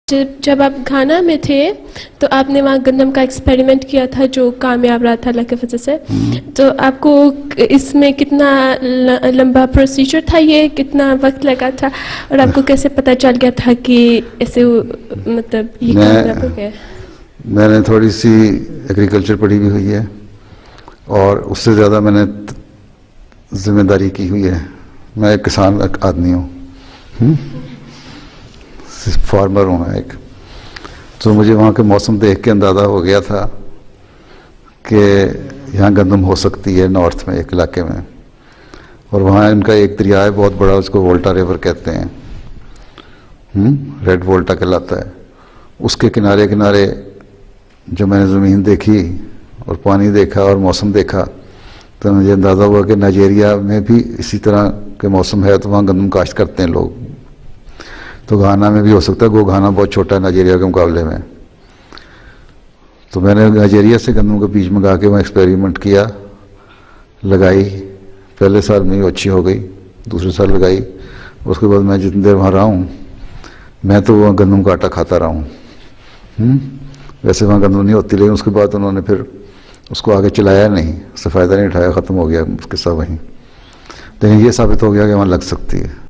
जब आप घाना में थे तो आपने वहाँ गंदम का एक्सपेरिमेंट किया था जो कामयाब रहा था अल्लाह के फजल से। तो आपको इसमें कितना लंबा प्रोसीजर था, ये कितना वक्त लगा था, और आपको कैसे पता चल गया था कि ऐसे मतलब ये कामयाब हो गया? मैंने थोड़ी सी एग्रीकल्चर पढ़ी भी हुई है और उससे ज़्यादा मैंने जिम्मेदारी की हुई है। मैं एक किसान आदमी हूँ, फार्मर हूँ मैं एक। तो मुझे वहाँ के मौसम देख के अंदाज़ा हो गया था कि यहाँ गंदम हो सकती है नॉर्थ में एक इलाके में। और वहाँ इनका एक दरिया है बहुत बड़ा, उसको वोल्टा रिवर कहते हैं, रेड वोल्टा कहलाता है। उसके किनारे किनारे जो मैंने ज़मीन देखी और पानी देखा और मौसम देखा तो मुझे अंदाज़ा हुआ कि नाइजीरिया में भी इसी तरह के मौसम है, तो वहाँ गंदम काश्त करते हैं लोग। तो घाना में भी हो सकता है, गो घाना बहुत छोटा है नाइजीरिया के मुकाबले में। तो मैंने नाइजीरिया से गंदम का बीज मंगा के वहाँ एक्सपेरिमेंट किया, लगाई। पहले साल में ही अच्छी हो गई, दूसरे साल लगाई। उसके बाद मैं जितनी देर वहाँ रहा हूँ मैं तो वहाँ गंदम का आटा खाता रहा हूँ। वैसे वहाँ गंदम नहीं होती, लेकिन उसके बाद उन्होंने फिर उसको आगे चलाया नहीं, उससे फ़ायदा नहीं उठाया, ख़त्म हो गया किस्सा वहीं। लेकिन ये साबित हो गया कि वहाँ लग सकती है।